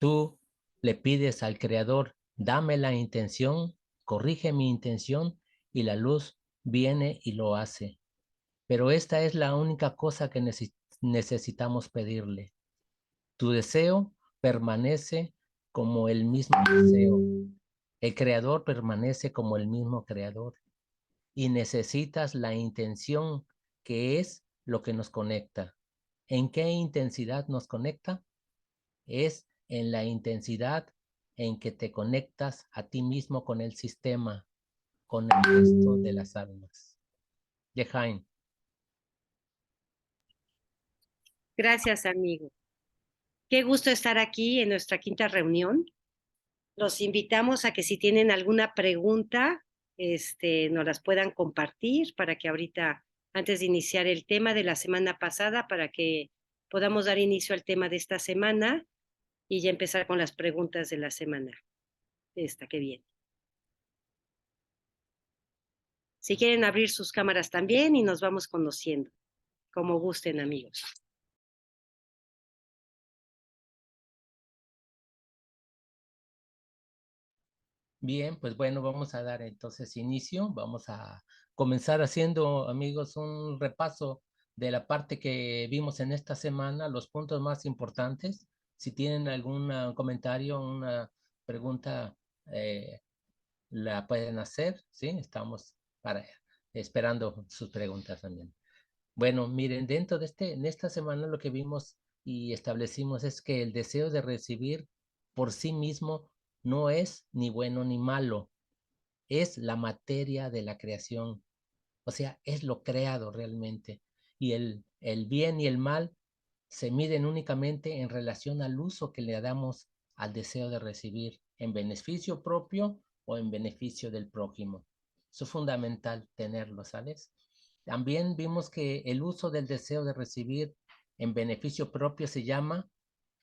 Tú le pides al Creador, dame la intención, corrige mi intención, y la luz viene y lo hace. Pero esta es la única cosa que necesitamos pedirle. Tu deseo permanece como el mismo deseo. El Creador permanece como el mismo Creador. Y necesitas la intención, que es lo que nos conecta. ¿En qué intensidad nos conecta? Es en la intensidad en que te conectas a ti mismo con el sistema, con el resto de las almas. Yehaim. Gracias, amigo. Qué gusto estar aquí en nuestra quinta reunión. Los invitamos a que si tienen alguna pregunta, nos las puedan compartir para que ahorita, antes de iniciar el tema de la semana pasada, para que podamos dar inicio al tema de esta semana y ya empezar con las preguntas de la semana. Esta que viene. Si quieren abrir sus cámaras también y nos vamos conociendo, como gusten, amigos. Bien, pues bueno, vamos a dar entonces inicio. Vamos a comenzar haciendo, amigos, un repaso de la parte que vimos en esta semana, los puntos más importantes. Si tienen algún comentario, una pregunta, la pueden hacer, ¿sí? Estamos esperando sus preguntas también. Bueno, miren, dentro de en esta semana lo que vimos y establecimos es que el deseo de recibir por sí mismo no es ni bueno ni malo, es la materia de la creación, o sea, es lo creado realmente. Y el bien y el mal se miden únicamente en relación al uso que le damos al deseo de recibir, en beneficio propio o en beneficio del prójimo. Eso es fundamental tenerlo, ¿sabes? También vimos que el uso del deseo de recibir en beneficio propio se llama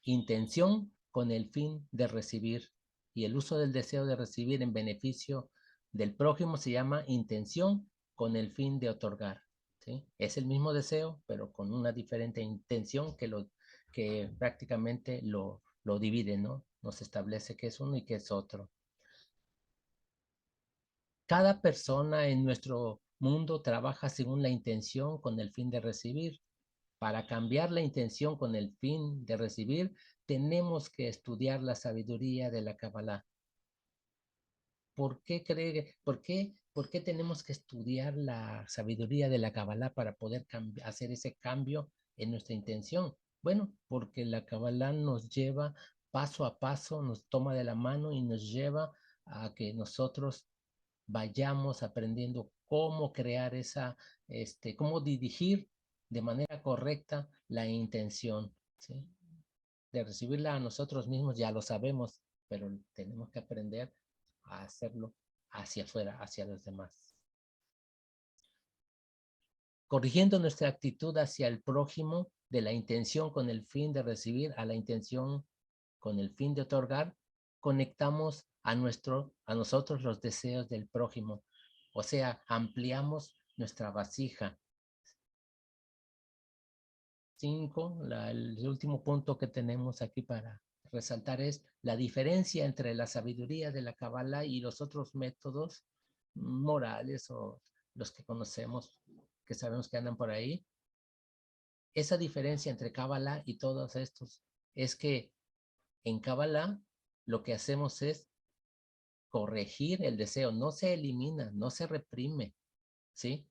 intención con el fin de recibir. Y el uso del deseo de recibir en beneficio del prójimo se llama intención con el fin de otorgar. ¿Sí? Es el mismo deseo, pero con una diferente intención que prácticamente lo divide, ¿no? Nos establece qué es uno y qué es otro. Cada persona en nuestro mundo trabaja según la intención con el fin de recibir. Para cambiar la intención con el fin de recibir, tenemos que estudiar la sabiduría de la Kabbalah. ¿Por qué tenemos que estudiar la sabiduría de la Kabbalah para poder hacer ese cambio en nuestra intención? Bueno, porque la Kabbalah nos lleva paso a paso, nos toma de la mano y nos lleva a que nosotros vayamos aprendiendo cómo crear cómo dirigir de manera correcta la intención, ¿sí? De recibirla a nosotros mismos ya lo sabemos, pero tenemos que aprender a hacerlo hacia afuera, hacia los demás. Corrigiendo nuestra actitud hacia el prójimo de la intención con el fin de recibir a la intención con el fin de otorgar, conectamos a nosotros los deseos del prójimo. O sea, ampliamos nuestra vasija. 5, el último punto que tenemos aquí para resaltar es la diferencia entre la sabiduría de la Kabbalah y los otros métodos morales o los que conocemos, que sabemos que andan por ahí. Esa diferencia entre Kabbalah y todos estos es que en Kabbalah lo que hacemos es corregir el deseo, no se elimina, no se reprime, ¿sí?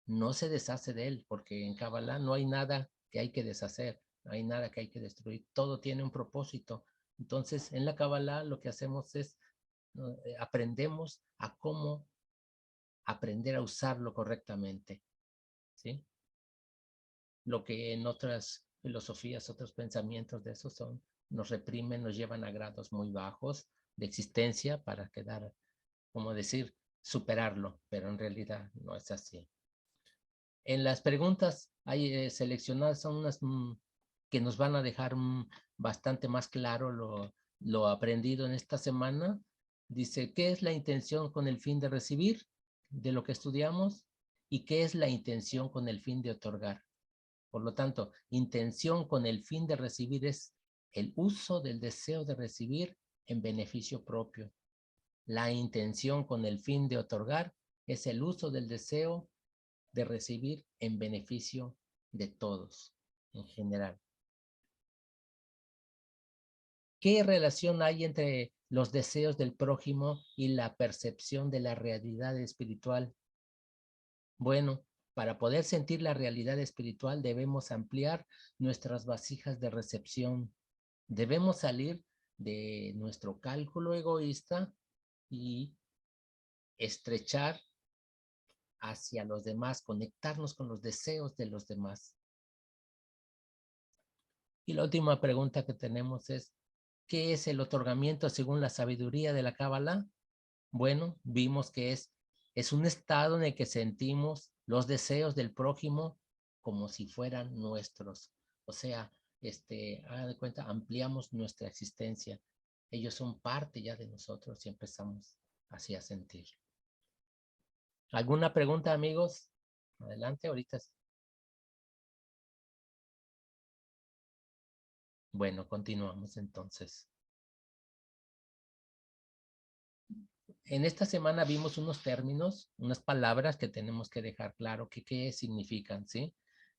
No se deshace de él, porque en Kabbalah no hay nada que hay que deshacer, no hay nada que hay que destruir, todo tiene un propósito. Entonces, en la Kabbalah lo que hacemos es aprendemos a cómo aprender a usarlo correctamente, ¿sí? Lo que en otras filosofías, otros pensamientos de esos nos reprimen, nos llevan a grados muy bajos de existencia para quedar, como decir, superarlo, pero en realidad no es así. En las preguntas hay seleccionadas son unas que nos van a dejar bastante más claro lo aprendido en esta semana. Dice, ¿qué es la intención con el fin de recibir de lo que estudiamos? ¿Y qué es la intención con el fin de otorgar? Por lo tanto, intención con el fin de recibir es el uso del deseo de recibir en beneficio propio. La intención con el fin de otorgar es el uso del deseo de recibir en beneficio de todos en general. ¿Qué relación hay entre los deseos del prójimo y la percepción de la realidad espiritual? Bueno, para poder sentir la realidad espiritual debemos ampliar nuestras vasijas de recepción. Debemos salir de nuestro cálculo egoísta y estrechar hacia los demás, conectarnos con los deseos de los demás. Y la última pregunta que tenemos es, ¿qué es el otorgamiento según la sabiduría de la Cábala? Bueno, vimos que es un estado en el que sentimos los deseos del prójimo como si fueran nuestros. O sea, hagan de cuenta, ampliamos nuestra existencia. Ellos son parte ya de nosotros y empezamos así a sentir. ¿Alguna pregunta, amigos? Adelante, ahorita. Bueno, continuamos entonces. En esta semana vimos unos términos, unas palabras que tenemos que dejar claro que qué significan, ¿sí?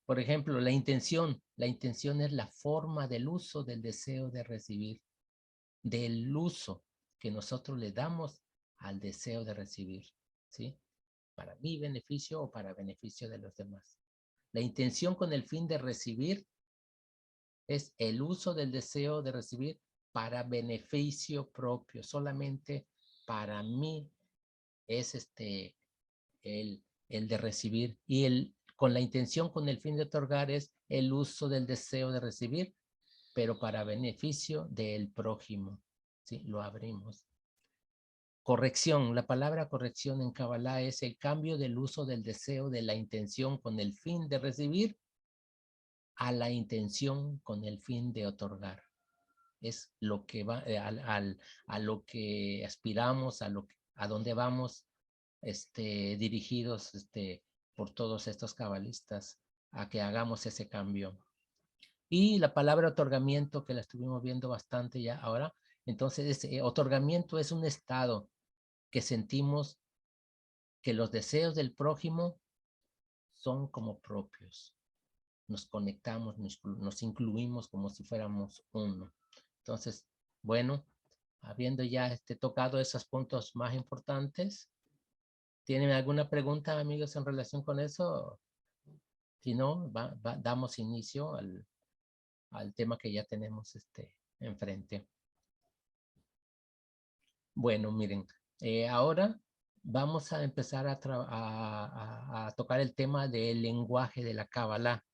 Por ejemplo, la intención. La intención es la forma del uso del deseo de recibir, del uso que nosotros le damos al deseo de recibir, ¿sí? Para mi beneficio o para beneficio de los demás. La intención con el fin de recibir es el uso del deseo de recibir para beneficio propio, solamente para mí es el de recibir, y con la intención, con el fin de otorgar, es el uso del deseo de recibir, pero para beneficio del prójimo. ¿Sí? Lo abrimos. Corrección. La palabra corrección en Kabbalah es el cambio del uso del deseo de la intención con el fin de recibir a la intención con el fin de otorgar. Es lo que va a lo que aspiramos, a donde vamos dirigidos por todos estos cabalistas a que hagamos ese cambio. Y la palabra otorgamiento, que la estuvimos viendo bastante ya ahora, entonces otorgamiento es un estado que sentimos que los deseos del prójimo son como propios. Nos conectamos, nos incluimos como si fuéramos uno. Entonces, bueno, habiendo ya tocado esos puntos más importantes, ¿tienen alguna pregunta, amigos, en relación con eso? Si no, damos inicio al tema que ya tenemos enfrente. Bueno, miren, ahora vamos a empezar a tocar el tema del lenguaje de la Kabbalah,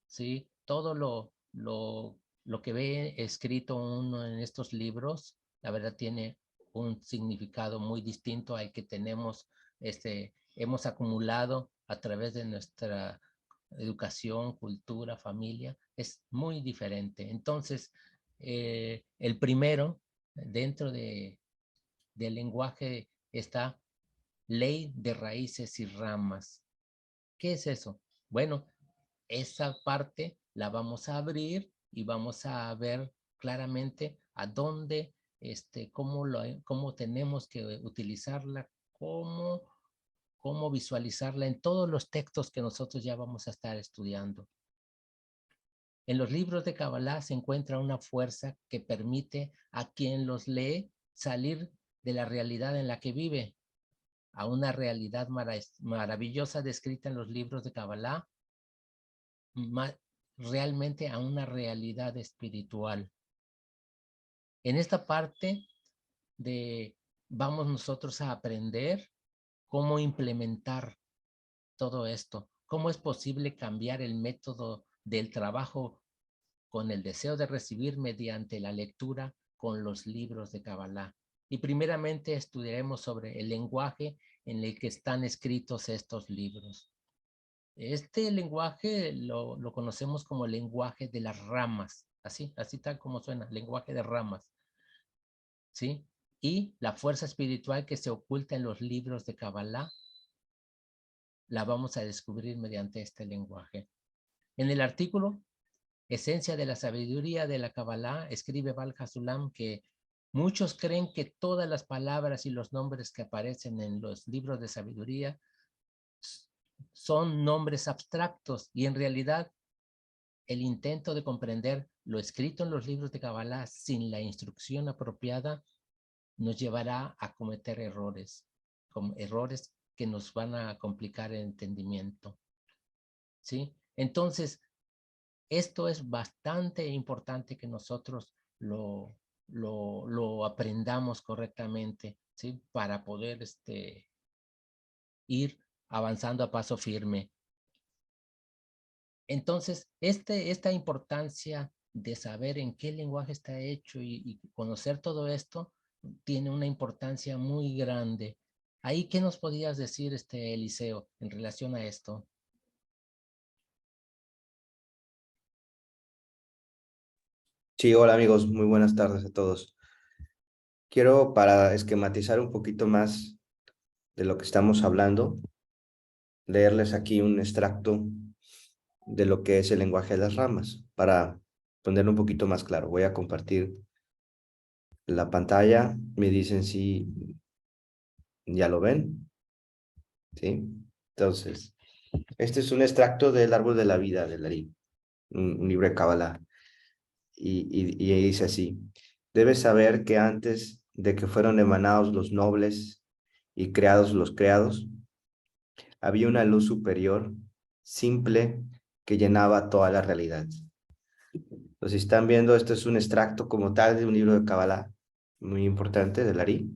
¿sí? Todo lo que ve escrito uno en estos libros, la verdad tiene un significado muy distinto al que hemos acumulado a través de nuestra educación, cultura, familia, es muy diferente. Entonces, el primero, dentro del lenguaje, está ley de raíces y ramas. ¿Qué es eso? Bueno, esa parte la vamos a abrir y vamos a ver claramente a dónde, cómo tenemos que utilizarla, cómo visualizarla en todos los textos que nosotros ya vamos a estar estudiando. En los libros de Kabbalah se encuentra una fuerza que permite a quien los lee salir de la realidad en la que vive a una realidad maravillosa descrita en los libros de Kabbalah, realmente a una realidad espiritual. En esta parte vamos nosotros a aprender cómo implementar todo esto, cómo es posible cambiar el método del trabajo con el deseo de recibir mediante la lectura con los libros de Kabbalah. Y primeramente estudiaremos sobre el lenguaje en el que están escritos estos libros. Este lenguaje lo conocemos como lenguaje de las ramas, así tal como suena, lenguaje de ramas, ¿sí? Y la fuerza espiritual que se oculta en los libros de Kabbalah la vamos a descubrir mediante este lenguaje. En el artículo esencia de la sabiduría de la Kabbalah, escribe Baal Hasulam que muchos creen que todas las palabras y los nombres que aparecen en los libros de sabiduría son nombres abstractos y en realidad el intento de comprender lo escrito en los libros de Kabbalah sin la instrucción apropiada nos llevará a cometer errores, errores que nos van a complicar el entendimiento, ¿sí? Entonces, esto es bastante importante que nosotros lo aprendamos correctamente, ¿sí? Para poder ir avanzando a paso firme. Entonces, esta importancia de saber en qué lenguaje está hecho y conocer todo esto tiene una importancia muy grande. Ahí, ¿qué nos podías decir, Eliseo, en relación a esto? Sí, hola amigos, muy buenas tardes a todos. Quiero, para esquematizar un poquito más de lo que estamos hablando, leerles aquí un extracto de lo que es el lenguaje de las ramas, para ponerlo un poquito más claro. Voy a compartir la pantalla, me dicen si ya lo ven, ¿sí? Entonces, este es un extracto del Árbol de la Vida de Larí, un libro de Kabbalah, y dice así: debes saber que antes de que fueron emanados los nobles y creados los creados, había una luz superior, simple, que llenaba toda la realidad. Entonces, si están viendo, esto es un extracto como tal de un libro de Kabbalah, muy importante, de Larí.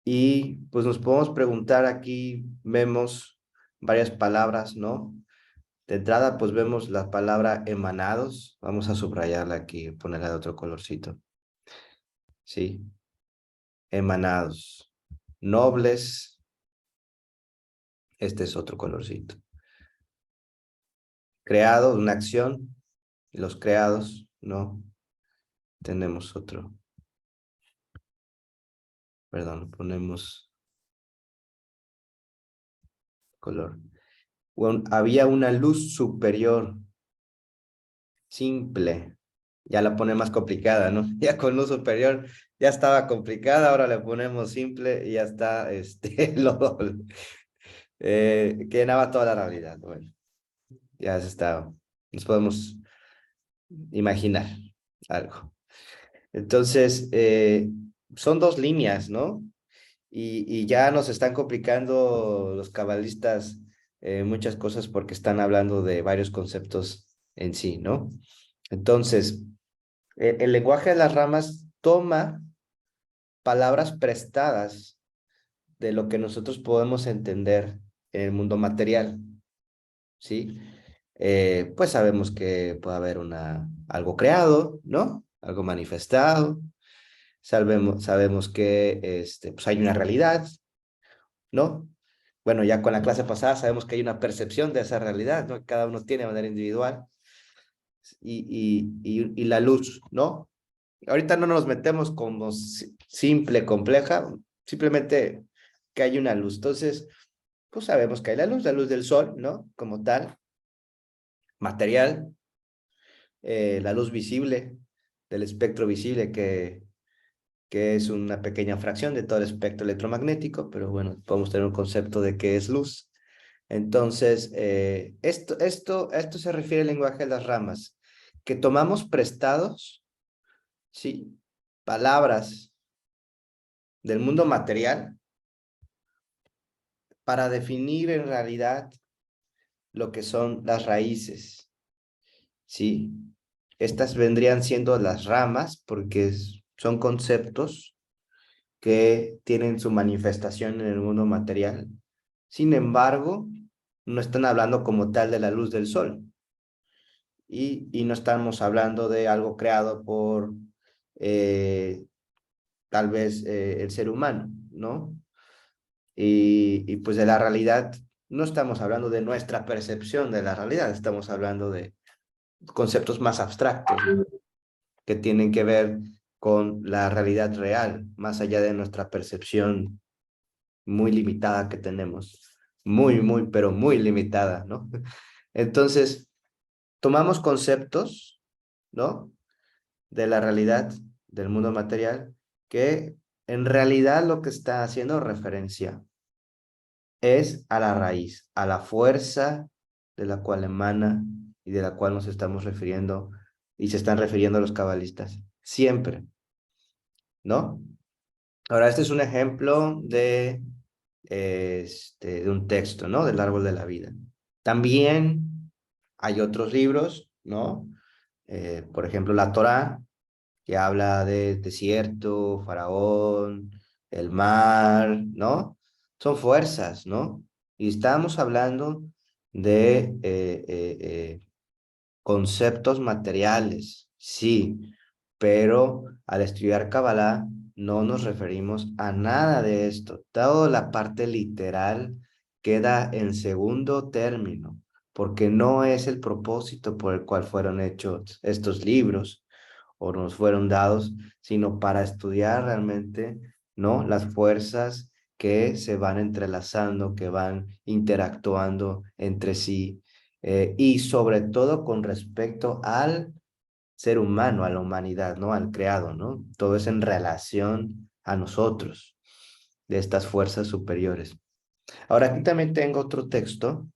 Y pues nos podemos preguntar aquí, vemos varias palabras, ¿no? De entrada, pues vemos la palabra emanados. Vamos a subrayarla aquí, ponerla de otro colorcito. Sí, emanados. Nobles, este es otro colorcito. Creado, una acción, los creados, ¿no? Tenemos otro. Perdón, ponemos color. Había una luz superior, simple. Ya la pone más complicada, ¿no? Ya con luz superior ya estaba complicada, ahora le ponemos simple y ya está lo doble. Que llenaba toda la realidad. Bueno, ya se está. Nos podemos imaginar algo. Entonces, son dos líneas, ¿no? Y ya nos están complicando los cabalistas muchas cosas porque están hablando de varios conceptos en sí, ¿no? Entonces, el lenguaje de las ramas toma palabras prestadas de lo que nosotros podemos entender en el mundo material, ¿sí? Pues sabemos que puede haber algo creado, ¿no? Algo manifestado. Sabemos que pues hay una realidad, ¿no? Bueno, ya con la clase pasada sabemos que hay una percepción de esa realidad, ¿no? Cada uno tiene de manera individual. Y la luz, ¿no? Ahorita no nos metemos como simple, compleja, simplemente que hay una luz. Entonces, pues sabemos que hay la luz del sol, ¿no? Como tal, material, la luz visible, del espectro visible que es una pequeña fracción de todo el espectro electromagnético, pero bueno, podemos tener un concepto de qué es luz. Entonces, esto se refiere al lenguaje de las ramas, que tomamos prestados, ¿sí? Palabras del mundo material para definir en realidad lo que son las raíces, ¿sí? Estas vendrían siendo las ramas porque son conceptos que tienen su manifestación en el mundo material. Sin embargo, no están hablando como tal de la luz del sol y no estamos hablando de algo creado por tal vez el ser humano, ¿no? Y pues de la realidad, no estamos hablando de nuestra percepción de la realidad, estamos hablando de conceptos más abstractos, ¿no? Que tienen que ver con la realidad real, más allá de nuestra percepción muy limitada que tenemos, pero muy limitada, ¿no? Entonces, tomamos conceptos ¿no? De la realidad del mundo material, que en realidad lo que está haciendo referencia es a la raíz, a la fuerza de la cual emana y de la cual nos estamos refiriendo y se están refiriendo los cabalistas, siempre, ¿no? Ahora, este es un ejemplo de un texto, ¿no? Del árbol de la vida. También hay otros libros, ¿no? Por ejemplo, la Torá, que habla de desierto, faraón, el mar, ¿no? Son fuerzas, ¿no? Y estamos hablando de conceptos materiales, sí, pero al estudiar Kabbalah no nos referimos a nada de esto. Toda la parte literal queda en segundo término, porque no es el propósito por el cual fueron hechos estos libros o nos fueron dados, sino para estudiar realmente, ¿no? Las fuerzas que se van entrelazando, que van interactuando entre sí, y sobre todo con respecto al ser humano, a la humanidad, ¿no? Al creado, ¿no? Todo es en relación a nosotros, de estas fuerzas superiores. Ahora, aquí también tengo otro texto.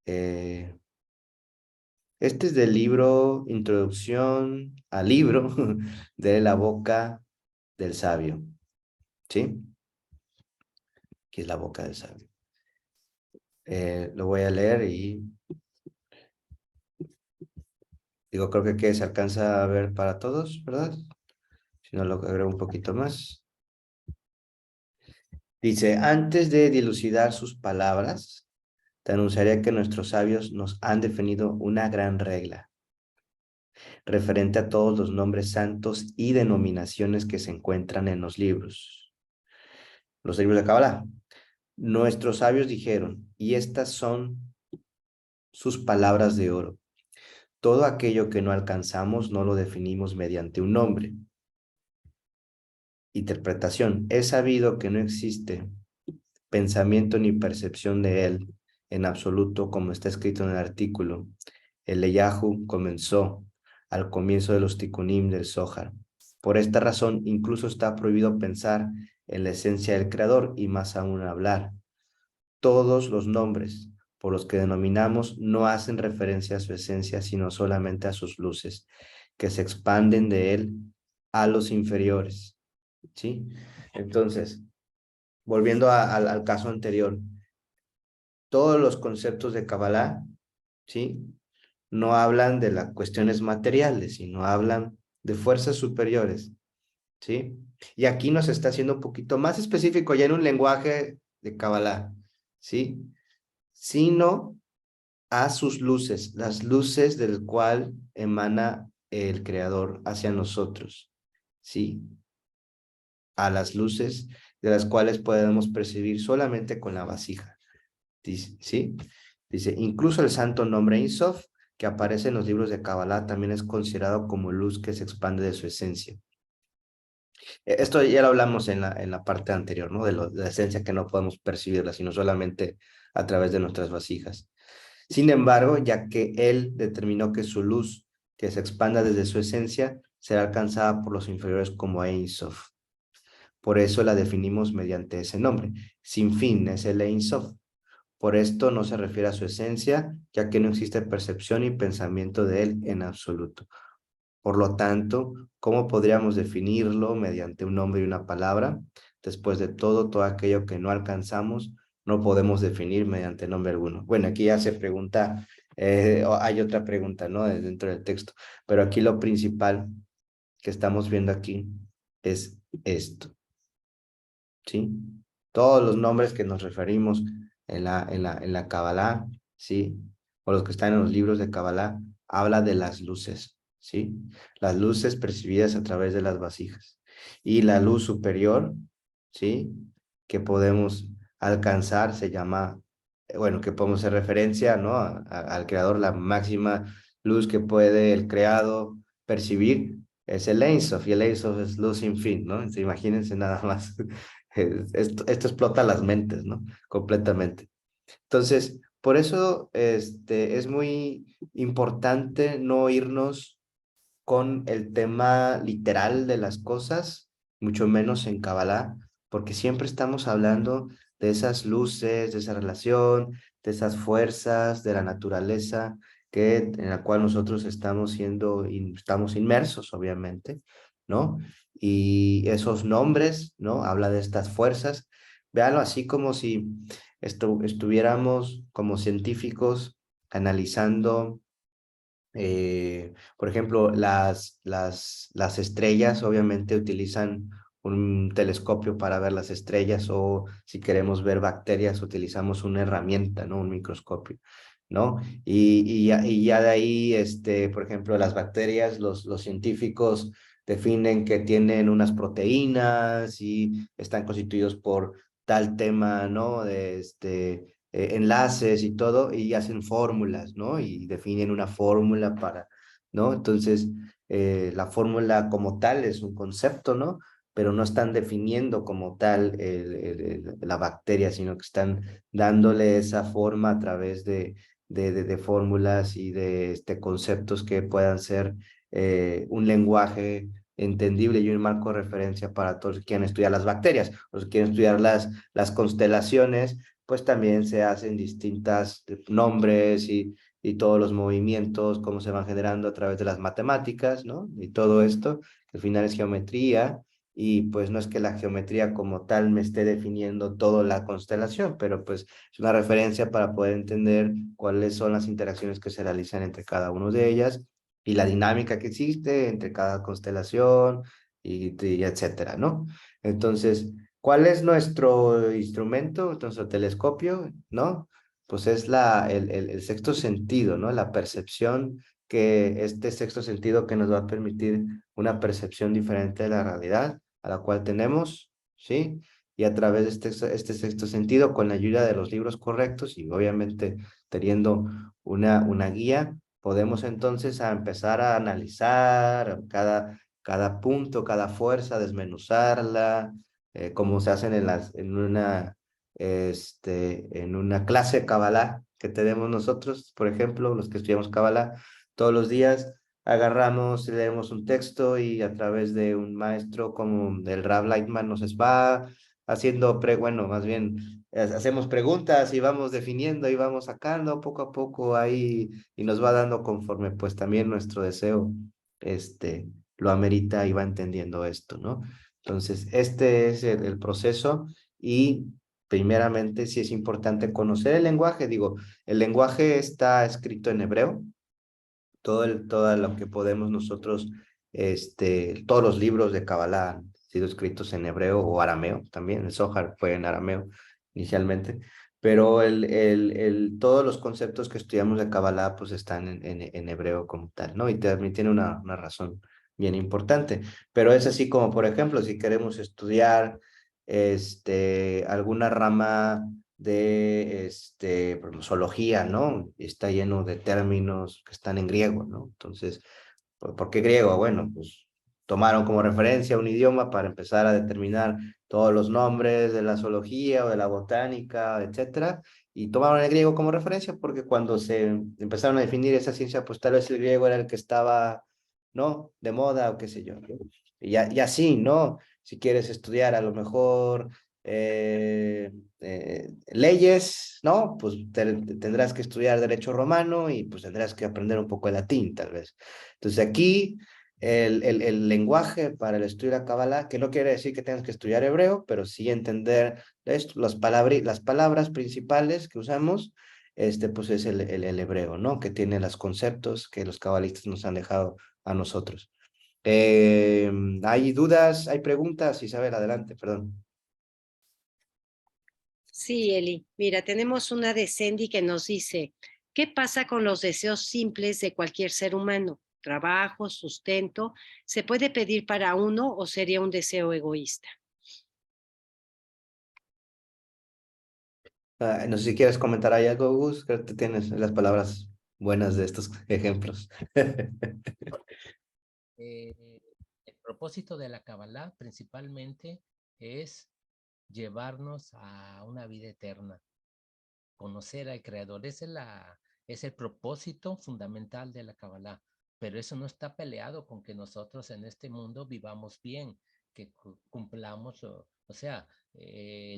Este es del libro Introducción al libro de la boca del sabio, ¿sí? Que es la boca del sabio. Lo voy a leer y digo, creo que se alcanza a ver para todos, ¿verdad? Si no, lo agrego un poquito más. Dice, antes de dilucidar sus palabras, te anunciaré que nuestros sabios nos han definido una gran regla referente a todos los nombres santos y denominaciones que se encuentran en los libros de Kabbalah. Nuestros sabios dijeron, y estas son sus palabras de oro. Todo aquello que no alcanzamos no lo definimos mediante un nombre. Interpretación. Es sabido que no existe pensamiento ni percepción de él en absoluto, como está escrito en el artículo. El Eliyahu comenzó al comienzo de los Tikkunim del Zohar. Por esta razón, incluso está prohibido pensar en la esencia del Creador y más aún hablar. Todos los nombres por los que denominamos no hacen referencia a su esencia, sino solamente a sus luces, que se expanden de él a los inferiores. ¿Sí? Entonces, volviendo al caso anterior, todos los conceptos de Kabbalah, ¿sí? No hablan de las cuestiones materiales, sino hablan de fuerzas superiores, ¿sí? Y aquí nos está haciendo un poquito más específico ya en un lenguaje de Kabbalah, ¿sí? Sino a sus luces, las luces del cual emana el Creador hacia nosotros, ¿sí? A las luces de las cuales podemos percibir solamente con la vasija, dice, ¿sí? Dice, incluso el santo nombre Ein Sof, que aparece en los libros de Kabbalah, también es considerado como luz que se expande de su esencia. Esto ya lo hablamos en la parte anterior, ¿no? De la esencia que no podemos percibirla, sino solamente a través de nuestras vasijas. Sin embargo, ya que él determinó que su luz, que se expanda desde su esencia, será alcanzada por los inferiores como Ein Sof. Por eso la definimos mediante ese nombre. Sin fin es el Ein Sof. Por esto no se refiere a su esencia, ya que no existe percepción y pensamiento de él en absoluto. Por lo tanto, ¿cómo podríamos definirlo mediante un nombre y una palabra? Después de todo aquello que no alcanzamos, no podemos definir mediante nombre alguno. Bueno, aquí ya se pregunta, hay otra pregunta, ¿no? Dentro del texto, pero aquí lo principal que estamos viendo aquí es esto, ¿sí? Todos los nombres que nos referimos en la Kabbalah, ¿sí? O los que están en los libros de Kabbalah, habla de las luces, ¿sí? Las luces percibidas a través de las vasijas. Y la luz superior, ¿sí? Que podemos alcanzar se llama, bueno, que podemos hacer referencia, ¿no? Al creador, la máxima luz que puede el creado percibir es el Ein Sof, y el Ein Sof es luz sin fin, ¿no? Entonces, imagínense nada más. Esto explota las mentes, ¿no? Completamente. Entonces, por eso es muy importante no irnos con el tema literal de las cosas, mucho menos en Kabbalah, porque siempre estamos hablando de esas luces, de esa relación, de esas fuerzas de la naturaleza en la cual nosotros estamos inmersos, obviamente, ¿no? Y esos nombres, ¿no? Habla de estas fuerzas. Véanlo así como si estuviéramos como científicos analizando por ejemplo, las estrellas obviamente utilizan un telescopio para ver las estrellas o si queremos ver bacterias utilizamos una herramienta, ¿no? Un microscopio, ¿no? Y ya de ahí, por ejemplo, las bacterias, los científicos definen que tienen unas proteínas y están constituidos por tal tema, ¿no? Enlaces y todo, y hacen fórmulas, ¿no? Y definen una fórmula para, ¿no? Entonces, la fórmula como tal es un concepto, ¿no? Pero no están definiendo como tal la bacteria, sino que están dándole esa forma a través de fórmulas y de conceptos que puedan ser un lenguaje entendible y un marco de referencia para todos los que quieran estudiar las bacterias, los que quieren estudiar las constelaciones, pues también se hacen distintas nombres y todos los movimientos, cómo se van generando a través de las matemáticas, ¿no? Y todo esto, que al final es geometría, y pues no es que la geometría como tal me esté definiendo toda la constelación, pero pues es una referencia para poder entender cuáles son las interacciones que se realizan entre cada una de ellas y la dinámica que existe entre cada constelación y etcétera, ¿no? Entonces, ¿cuál es nuestro instrumento, nuestro telescopio? ¿No? Pues es el sexto sentido, ¿no? La percepción que este sexto sentido que nos va a permitir una percepción diferente de la realidad a la cual tenemos, ¿sí? Y a través de este sexto sentido, con la ayuda de los libros correctos y obviamente teniendo una guía, podemos entonces empezar a analizar cada punto, cada fuerza, desmenuzarla, como se hacen en una clase de Kabbalah que tenemos nosotros, por ejemplo, los que estudiamos Kabbalah, todos los días agarramos, leemos un texto y a través de un maestro como el Rav Lightman nos va haciendo, bueno, más bien hacemos preguntas y vamos definiendo y vamos sacando poco a poco ahí y nos va dando conforme pues también nuestro deseo lo amerita y va entendiendo esto, ¿no? Entonces, este es el proceso y primeramente sí es importante conocer el lenguaje. Digo, el lenguaje está escrito en hebreo, todo lo que podemos nosotros, todos los libros de Kabbalah han sido escritos en hebreo o arameo también, el Zohar fue en arameo inicialmente, pero todos los conceptos que estudiamos de Kabbalah pues están en hebreo como tal, ¿no? Y también tiene una razón bien importante, pero es así como, por ejemplo, si queremos estudiar alguna rama de por ejemplo, zoología, ¿no? Está lleno de términos que están en griego, ¿no? Entonces, ¿por qué griego? Bueno, pues tomaron como referencia un idioma para empezar a determinar todos los nombres de la zoología o de la botánica, etcétera, y tomaron el griego como referencia porque cuando se empezaron a definir esa ciencia, pues tal vez el griego era el que estaba, ¿no? De moda o qué sé yo. Y así, ¿no? Si quieres estudiar a lo mejor leyes, ¿no? Pues tendrás que estudiar derecho romano y pues tendrás que aprender un poco de latín, tal vez. Entonces aquí el lenguaje para el estudio de la Kabbalah, que no quiere decir que tengas que estudiar hebreo, pero sí entender esto, las palabras principales que usamos, pues es el hebreo, ¿no? Que tiene los conceptos que los cabalistas nos han dejado a nosotros. ¿Hay dudas? ¿Hay preguntas? Isabel, adelante, perdón. Sí, Eli. Mira, tenemos una de Sandy que nos dice, ¿qué pasa con los deseos simples de cualquier ser humano? Trabajo, sustento, ¿se puede pedir para uno o sería un deseo egoísta? No sé si quieres comentar ahí algo, Gus, creo que tienes las palabras buenas de estos ejemplos. Eh, el propósito de la Kabbalah principalmente es llevarnos a una vida eterna, conocer al Creador. Es el propósito fundamental de la Kabbalah. pero eso no está peleado con que nosotros en este mundo vivamos bien, que cumplamos, o sea,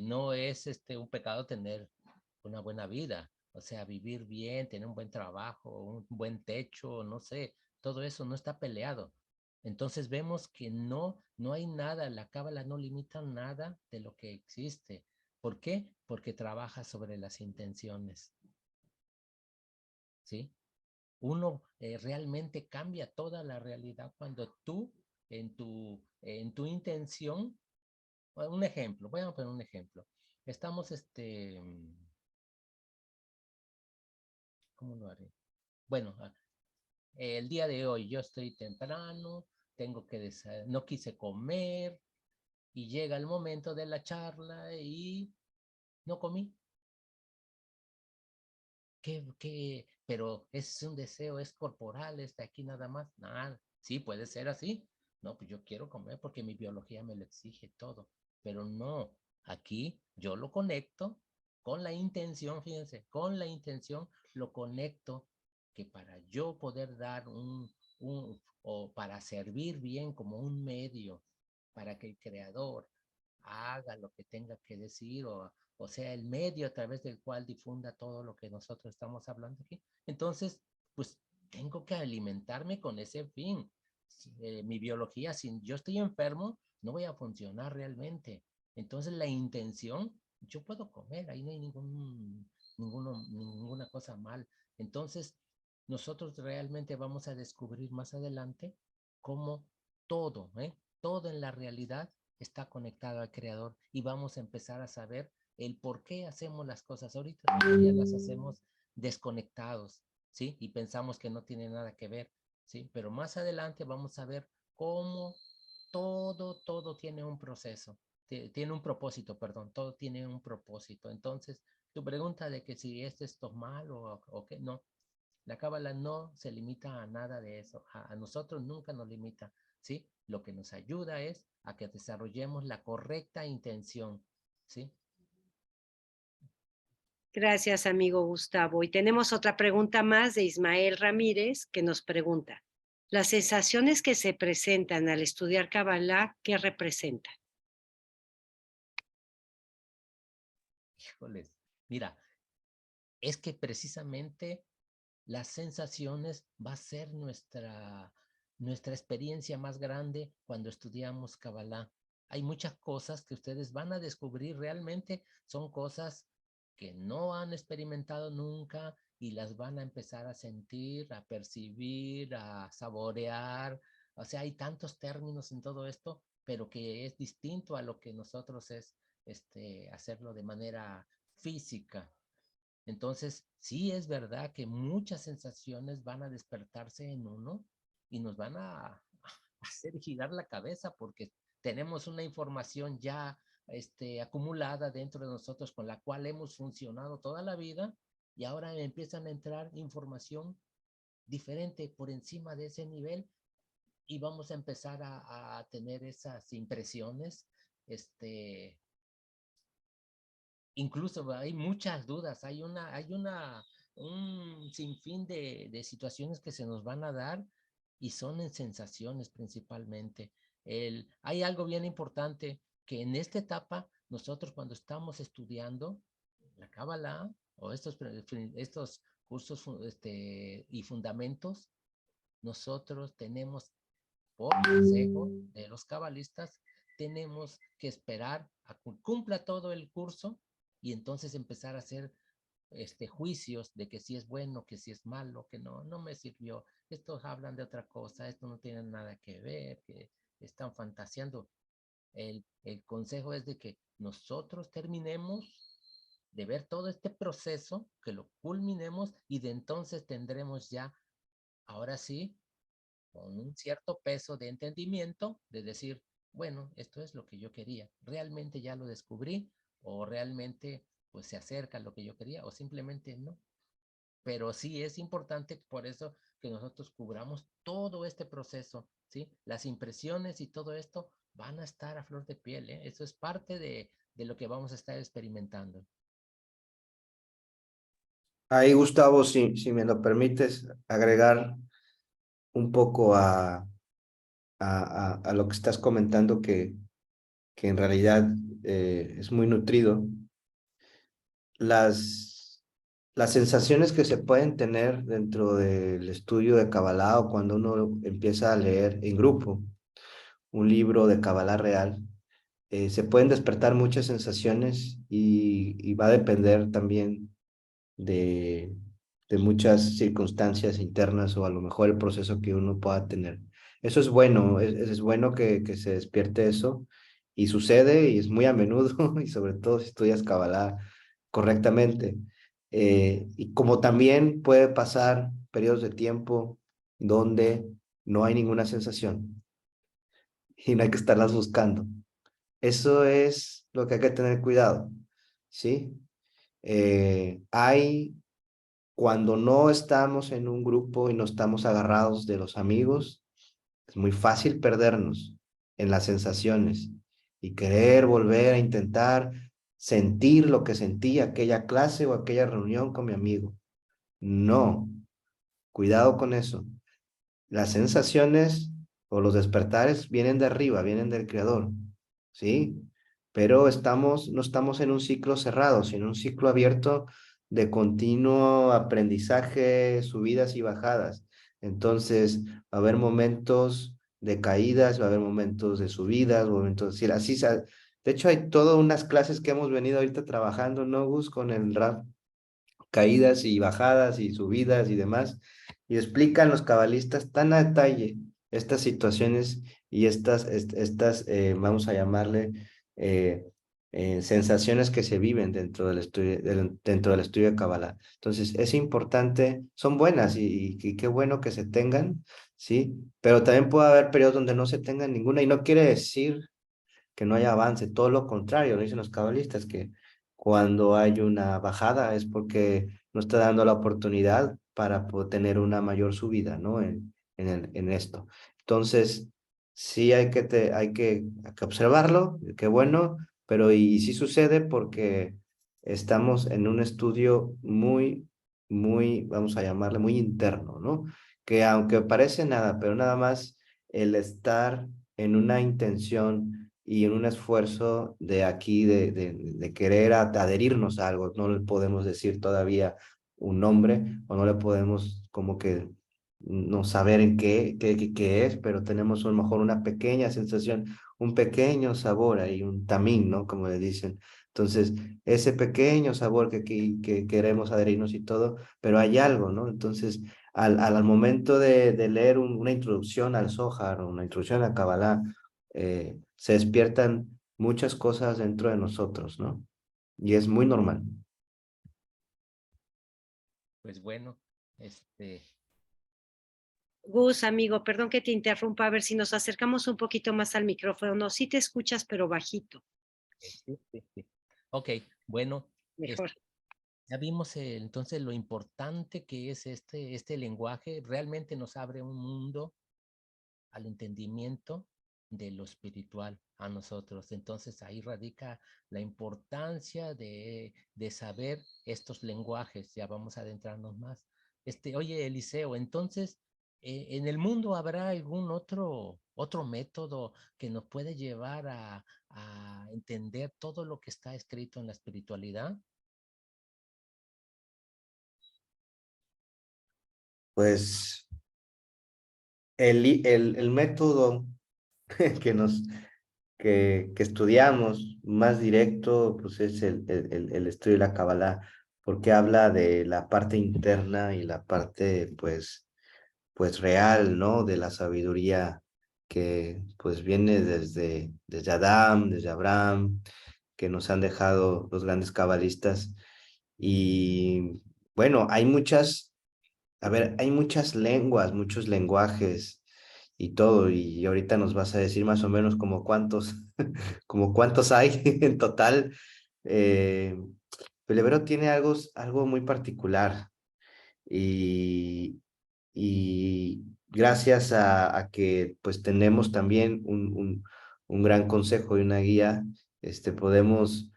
no es un pecado tener una buena vida, o sea, vivir bien, tener un buen trabajo, un buen techo, no sé, todo eso no está peleado. Entonces vemos que no hay nada, la cábala no limita nada de lo que existe. ¿Por qué? Porque trabaja sobre las intenciones, ¿sí? Uno realmente cambia toda la realidad cuando tú, en tu intención, un ejemplo, voy a poner un ejemplo. Estamos, ¿cómo lo haré? Bueno, el día de hoy yo estoy temprano, tengo que no quise comer y llega el momento de la charla y no comí. Pero es un deseo, es corporal, es de aquí nada más. Nada, sí, puede ser así. No, pues yo quiero comer porque mi biología me lo exige todo. Pero no, aquí yo lo conecto con la intención, fíjense, con la intención lo conecto que para yo poder dar o para servir bien como un medio para que el creador haga lo que tenga que decir o sea, el medio a través del cual difunda todo lo que nosotros estamos hablando aquí. Entonces, pues tengo que alimentarme con ese fin. Mi biología, si yo estoy enfermo, no voy a funcionar realmente. Entonces, la intención, yo puedo comer, ahí no hay ninguna cosa mal. Entonces, nosotros realmente vamos a descubrir más adelante cómo todo, todo en la realidad está conectado al creador y vamos a empezar a saber el por qué hacemos las cosas. Ahorita ya las hacemos desconectados, ¿sí? Y pensamos que no tiene nada que ver, ¿sí? Pero más adelante vamos a ver cómo todo tiene un proceso, tiene un propósito, perdón, todo tiene un propósito. Entonces, tu pregunta de que si esto es mal o qué, no. La cábala no se limita a nada de eso. A nosotros nunca nos limita, ¿sí? Lo que nos ayuda es a que desarrollemos la correcta intención, ¿sí? Gracias, amigo Gustavo. Y tenemos otra pregunta más de Ismael Ramírez que nos pregunta, ¿las sensaciones que se presentan al estudiar Kabbalah, qué representan? Híjoles, mira, es que precisamente las sensaciones va a ser nuestra experiencia más grande cuando estudiamos Kabbalah. Hay muchas cosas que ustedes van a descubrir realmente, son cosas que no han experimentado nunca y las van a empezar a sentir, a percibir, a saborear. O sea, hay tantos términos en todo esto, pero que es distinto a lo que nosotros es hacerlo de manera física. Entonces, sí es verdad que muchas sensaciones van a despertarse en uno y nos van a hacer girar la cabeza porque tenemos una información ya acumulada dentro de nosotros con la cual hemos funcionado toda la vida y ahora empiezan a entrar información diferente por encima de ese nivel y vamos a empezar a tener esas impresiones, incluso hay muchas dudas, un sinfín de situaciones que se nos van a dar y son en sensaciones principalmente. Hay algo bien importante que en esta etapa, nosotros cuando estamos estudiando la Cábala o estos cursos y fundamentos, nosotros tenemos, por consejo de los cabalistas, tenemos que esperar a que cumpla todo el curso y entonces empezar a hacer juicios de que si es bueno, que si es malo, que no me sirvió. Estos hablan de otra cosa, esto no tiene nada que ver, que están fantaseando. El consejo es de que nosotros terminemos de ver todo este proceso, que lo culminemos y de entonces tendremos ya, ahora sí, con un cierto peso de entendimiento, de decir, bueno, esto es lo que yo quería, realmente ya lo descubrí o realmente pues se acerca a lo que yo quería o simplemente no. Pero sí es importante por eso que nosotros cubramos todo este proceso, ¿sí? Las impresiones y todo esto van a estar a flor de piel, ¿eh? Eso es parte de lo que vamos a estar experimentando. Ahí, Gustavo, si me lo permites, agregar un poco a lo que estás comentando, que en realidad es muy nutrido. Las sensaciones que se pueden tener dentro del estudio de Kabbalah o cuando uno empieza a leer en grupo un libro de Kabbalah real, se pueden despertar muchas sensaciones y va a depender también de, de muchas circunstancias internas o a lo mejor el proceso que uno pueda tener. Eso es bueno, es bueno que se despierte eso y sucede y es muy a menudo y sobre todo si estudias Kabbalah correctamente. Y como también puede pasar periodos de tiempo donde no hay ninguna sensación y no hay que estarlas buscando. Eso es lo que hay que tener cuidado, ¿sí? Hay cuando no estamos en un grupo y no estamos agarrados de los amigos, es muy fácil perdernos en las sensaciones y querer volver a intentar sentir lo que sentí aquella clase o aquella reunión con mi amigo. No, cuidado con eso. Las sensaciones o los despertares vienen de arriba, vienen del creador, ¿sí? Pero no estamos en un ciclo cerrado, sino en un ciclo abierto de continuo aprendizaje, subidas y bajadas. Entonces, va a haber momentos de caídas, va a haber momentos de subidas, momentos, de hecho, hay todas unas clases que hemos venido ahorita trabajando, ¿no, Gus? Con el rap, caídas y bajadas y subidas y demás, y explican los cabalistas tan a detalle estas situaciones y vamos a llamarle, eh, sensaciones que se viven dentro del estudio, dentro del estudio de Kabbalah. Entonces, es importante, son buenas y qué bueno que se tengan, ¿sí? Pero también puede haber periodos donde no se tengan ninguna y no quiere decir que no haya avance, todo lo contrario, lo dicen los cabalistas, que cuando hay una bajada es porque no está dando la oportunidad para poder tener una mayor subida, ¿no? En esto. Entonces, sí hay que observarlo, qué bueno, pero y sí sucede porque estamos en un estudio vamos a llamarle, muy interno, ¿no? Que aunque parece nada, pero nada más el estar en una intención y en un esfuerzo de aquí, de querer adherirnos a algo. No le podemos decir todavía un nombre o no le podemos como que no saber en qué es, pero tenemos a lo mejor una pequeña sensación, un pequeño sabor ahí, un tamín, ¿no? Como le dicen. Entonces, ese pequeño sabor que queremos adherirnos y todo, pero hay algo, ¿no? Entonces, al momento de leer una introducción al Zohar o una introducción a Kabbalah, se despiertan muchas cosas dentro de nosotros, ¿no? Y es muy normal. Pues bueno, este, Gus, amigo, perdón que te interrumpa, a ver si nos acercamos un poquito más al micrófono. Sí te escuchas, pero bajito. sí, sí, sí. Ok, bueno, Mejor. ya vimos entonces lo importante que es este lenguaje. Realmente nos abre un mundo al entendimiento de lo espiritual a nosotros. Entonces ahí radica la importancia de saber estos lenguajes. Ya vamos a adentrarnos más. Oye, Eliseo, entonces, ¿en el mundo habrá algún otro método que nos puede llevar a entender todo lo que está escrito en la espiritualidad? Pues el método que que estudiamos más directo, pues es el estudio de la Kabbalah, porque habla de la parte interna y la parte, pues real, ¿no? De la sabiduría que pues viene desde Adán, desde Abraham, que nos han dejado los grandes cabalistas. Y bueno, a ver, hay muchas lenguas, muchos lenguajes y todo, y ahorita nos vas a decir más o menos como cuántos, como cuántos hay en total. Eh, el hebreo tiene algo muy particular y, y gracias a que pues tenemos también un gran consejo y una guía, podemos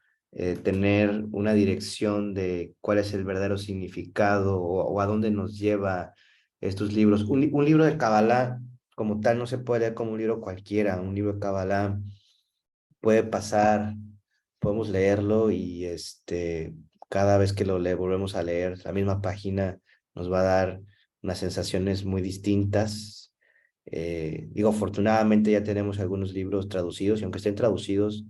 tener una dirección de cuál es el verdadero significado o a dónde nos lleva estos libros. Un libro de Kabbalah como tal no se puede leer como un libro cualquiera. Un libro de Kabbalah puede pasar, podemos leerlo y cada vez que volvemos a leer la misma página, nos va a dar unas sensaciones muy distintas. Digo, afortunadamente ya tenemos algunos libros traducidos y aunque estén traducidos,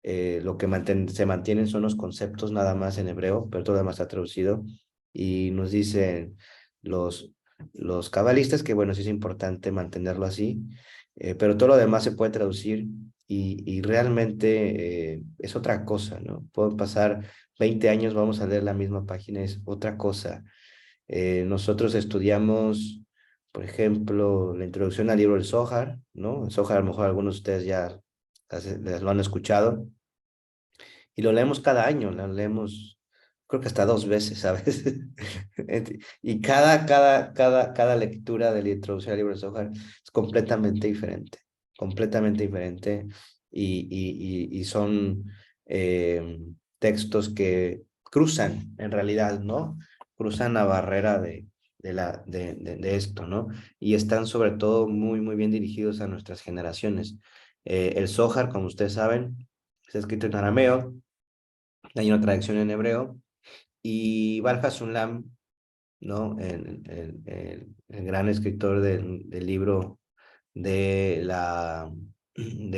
lo que se mantienen son los conceptos nada más en hebreo, pero todo lo demás está traducido. Y nos dicen los, los cabalistas que, bueno, sí es importante mantenerlo así, pero todo lo demás se puede traducir y realmente es otra cosa, ¿no? Pueden pasar 20 años, vamos a leer la misma página, es otra cosa. Nosotros estudiamos, por ejemplo, la introducción al libro del Zohar, ¿no? El Zohar a lo mejor algunos de ustedes ya lo han escuchado, y lo leemos cada año, lo leemos creo que hasta 2 veces a veces. Y cada lectura de la introducción al libro de Zohar es completamente diferente, y son textos que cruzan, en realidad, ¿no? Cruzan la barrera de esto, ¿no? Y están sobre todo muy bien dirigidos a nuestras generaciones. El Zohar, como ustedes saben, está escrito en arameo, hay una traducción en hebreo, y Barja Sulam, ¿no? El gran escritor del libro de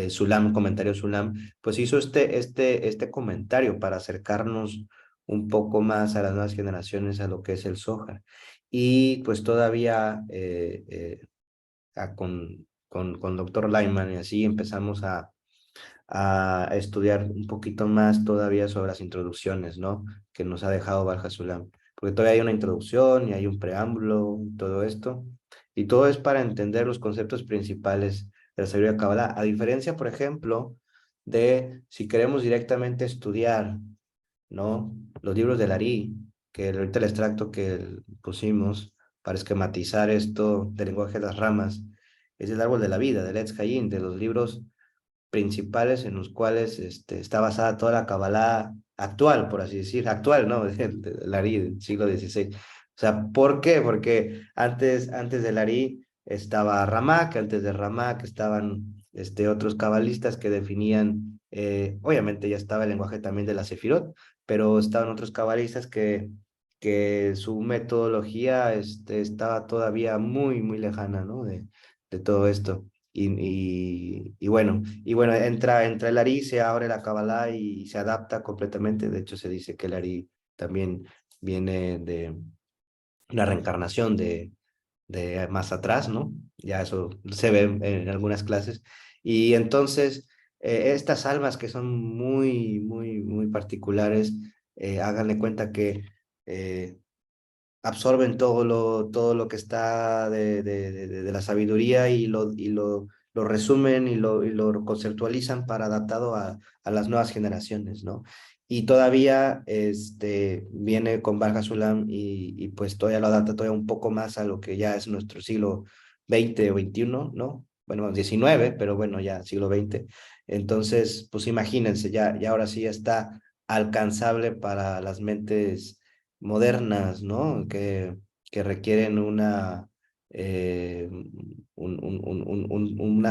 Sulam, comentario Sulam, pues hizo este comentario para acercarnos un poco más a las nuevas generaciones a lo que es el Zohar. Y pues todavía con Dr. Lyman y así empezamos a estudiar un poquito más todavía sobre las introducciones, ¿no? Que nos ha dejado Barja Sulam. Porque todavía hay una introducción y hay un preámbulo, todo esto. Y todo es para entender los conceptos principales de la sabiduría Kabbalah. A diferencia, por ejemplo, de si queremos directamente estudiar, ¿no? Los libros de Larí, que ahorita el extracto que pusimos para esquematizar esto del lenguaje de las ramas, es el árbol de la vida, del Etz Hayim, de los libros principales en los cuales está basada toda la Kabbalah actual, por así decir, actual, ¿no? El Ari del siglo XVI. O sea, ¿por qué? Porque antes del Ari estaba Ramak, antes de Ramak estaban otros cabalistas que definían, obviamente ya estaba el lenguaje también de la Sefirot, pero estaban otros cabalistas que su metodología estaba todavía muy lejana, ¿no? De todo esto. Y bueno, entra el Ari, se abre la Kabbalah y se adapta completamente. De hecho, se dice que el Ari también viene de una reencarnación de más atrás, ¿no? Ya eso se ve en algunas clases. Y entonces, estas almas que son muy particulares, háganle cuenta que absorben todo lo que está de la sabiduría y lo resumen y lo conceptualizan para adaptado a las nuevas generaciones, ¿no? Y todavía viene con Barja Sulam y pues todavía lo adapta todavía un poco más a lo que ya es nuestro siglo XX o XXI, ¿no? Bueno, XIX, pero bueno, ya siglo XX. Entonces, pues imagínense, ya ahora sí ya está alcanzable para las mentes modernas, ¿no? Que requieren una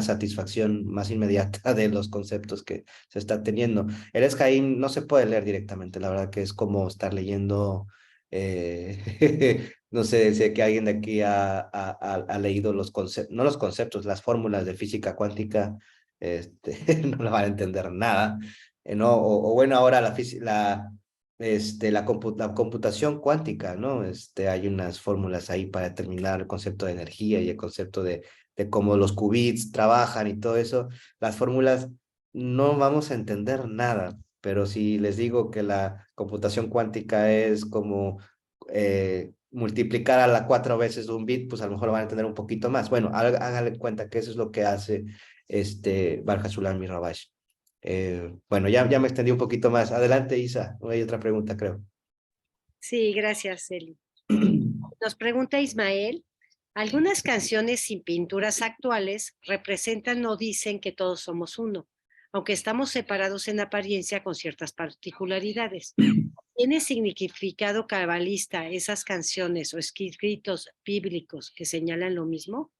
satisfacción más inmediata de los conceptos que se está teniendo. El Escaín no se puede leer directamente, la verdad que es como estar leyendo, no sé, sé que alguien de aquí ha leído los conceptos, no los conceptos, las fórmulas de física cuántica, no le van a entender nada, ¿no? O bueno, ahora la computación cuántica, ¿no? Hay unas fórmulas ahí para determinar el concepto de energía y el concepto de cómo los qubits trabajan y todo eso. Las fórmulas no vamos a entender nada, pero si les digo que la computación cuántica es como multiplicar a la 4 veces un bit, pues a lo mejor van a entender un poquito más. Bueno, háganle cuenta que eso es lo que hace Barja Sulam y Rabash. Bueno, ya me extendí un poquito más. Adelante, Isa. Hay otra pregunta, creo. Sí, gracias, Eli. Nos pregunta Ismael, algunas canciones sin pinturas actuales representan o dicen que todos somos uno, aunque estamos separados en apariencia con ciertas particularidades. ¿Tiene significado cabalista esas canciones o escritos bíblicos que señalan lo mismo?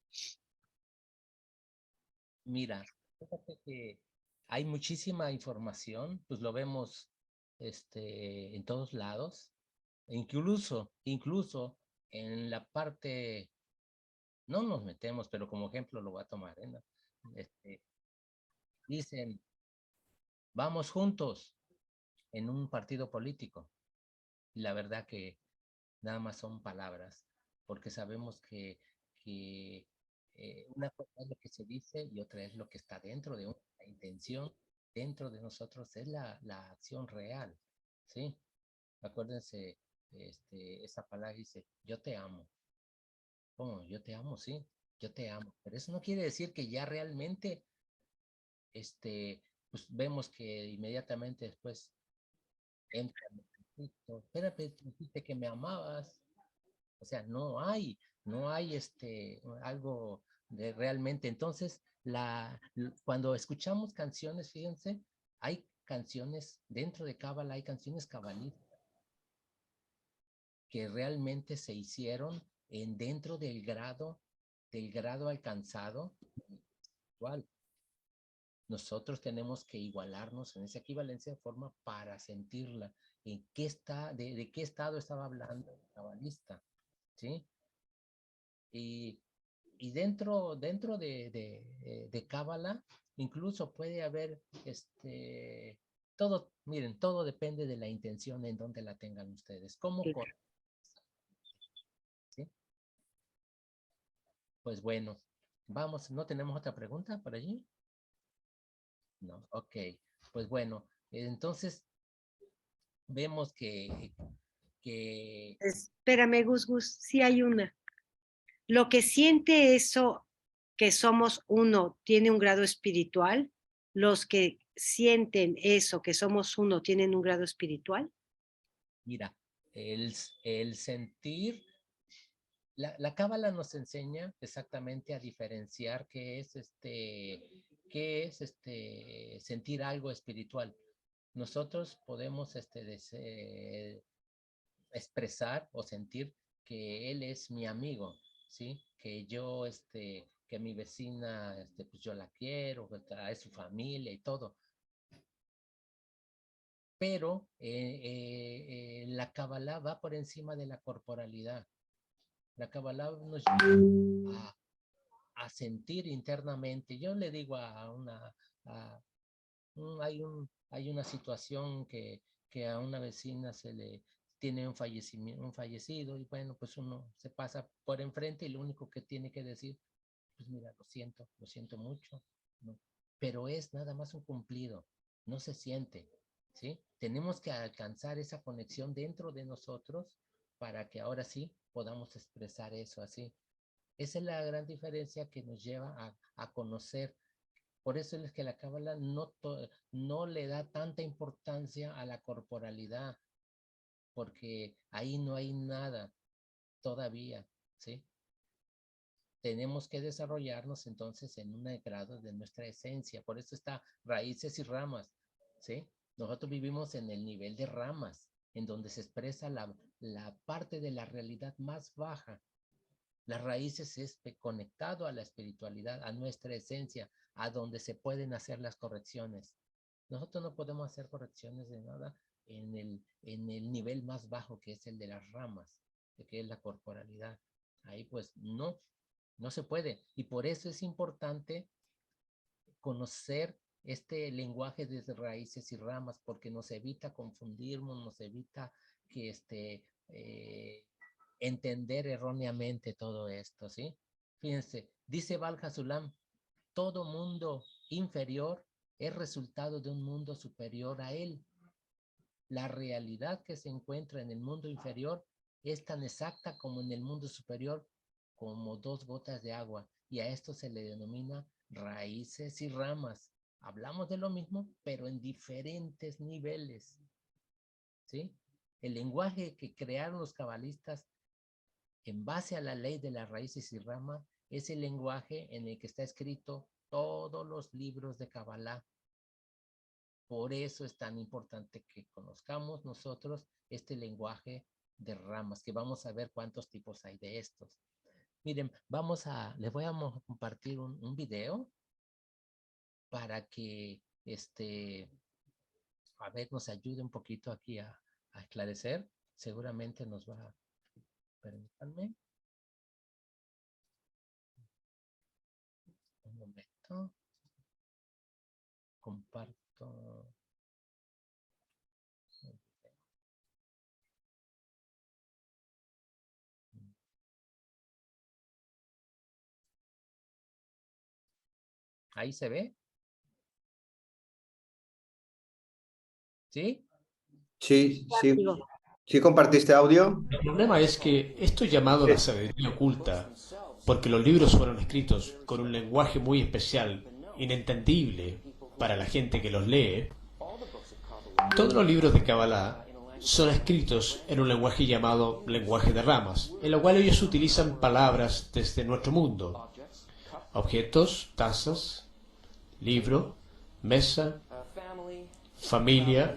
Mira, fíjate que hay muchísima información, pues lo vemos en todos lados, incluso en la parte, no nos metemos, pero como ejemplo lo voy a tomar, ¿no? Dicen, vamos juntos en un partido político. Y la verdad que nada más son palabras, porque sabemos que una cosa es lo que se dice y otra es lo que está dentro de una intención, dentro de nosotros es la acción real, ¿sí? Acuérdense, esa palabra dice, yo te amo. ¿Cómo? Yo te amo, sí, yo te amo. Pero eso no quiere decir que ya realmente, pues vemos que inmediatamente después entra el conflicto. Espérate, dijiste que me amabas. O sea, no hay algo de realmente. Entonces, cuando escuchamos canciones, fíjense, hay canciones, dentro de Cábala hay canciones cabalistas que realmente se hicieron dentro del grado alcanzado actual. Nosotros tenemos que igualarnos en esa equivalencia de forma para sentirla. ¿De qué estado estaba hablando el cabalista? ¿Sí? Y, y dentro de Cábala, incluso puede haber, miren, todo depende de la intención en donde la tengan ustedes. ¿Sí? Pues bueno, vamos, ¿no tenemos otra pregunta por allí? No, ok. Pues bueno, entonces vemos que Espérame, Gus Gus, sí hay una. Lo que siente eso, que somos uno, tiene un grado espiritual. Los que sienten eso, que somos uno, tienen un grado espiritual. mira, el sentir, la Cábala nos enseña exactamente a diferenciar qué es sentir algo espiritual. Nosotros podemos expresar o sentir que él es mi amigo, ¿sí? Que mi vecina, pues yo la quiero, que es su familia y todo. Pero la Kabbalah va por encima de la corporalidad. La Kabbalah nos lleva a sentir internamente. Yo le digo a, hay una situación que a una vecina se le tiene un fallecido y bueno, pues uno se pasa por enfrente y lo único que tiene que decir, pues mira, lo siento mucho, ¿no? Pero es nada más un cumplido, no se siente, ¿sí? Tenemos que alcanzar esa conexión dentro de nosotros para que ahora sí podamos expresar eso así. Esa es la gran diferencia que nos lleva a conocer. Por eso es que la cábala no le da tanta importancia a la corporalidad, porque ahí no hay nada todavía, ¿sí? Tenemos que desarrollarnos entonces en un grado de nuestra esencia. Por eso está raíces y ramas, ¿sí? Nosotros vivimos en el nivel de ramas, en donde se expresa la parte de la realidad más baja. Las raíces es conectado a la espiritualidad, a nuestra esencia, a donde se pueden hacer las correcciones. Nosotros no podemos hacer correcciones de nada en el nivel más bajo, que es el de las ramas, que es la corporalidad. Ahí pues no se puede. Y por eso es importante conocer este lenguaje de raíces y ramas, porque nos evita confundirnos, nos evita que entender erróneamente todo esto, ¿sí? Fíjense, dice Valja Sulam, todo mundo inferior es resultado de un mundo superior a él. La realidad que se encuentra en el mundo inferior es tan exacta como en el mundo superior, como dos gotas de agua, y a esto se le denomina raíces y ramas. Hablamos de lo mismo, pero en diferentes niveles, ¿sí? El lenguaje que crearon los cabalistas en base a la ley de las raíces y ramas es el lenguaje en el que está escrito todos los libros de Kabbalah. Por eso es tan importante que conozcamos nosotros este lenguaje de ramas, que vamos a ver cuántos tipos hay de estos. Miren, les voy a compartir un video para que a ver, nos ayude un poquito aquí a esclarecer. Seguramente nos va a... Permítanme. Un momento. Comparto. Ahí se ve. ¿Sí? Sí, sí. Amigo. ¿Sí compartiste audio? El problema es que esto es llamado la sabiduría oculta, porque los libros fueron escritos con un lenguaje muy especial, inentendible para la gente que los lee. Todos los libros de Kabbalah son escritos en un lenguaje llamado lenguaje de ramas, en lo cual ellos utilizan palabras desde nuestro mundo. Objetos, tazas, libro, mesa, familia,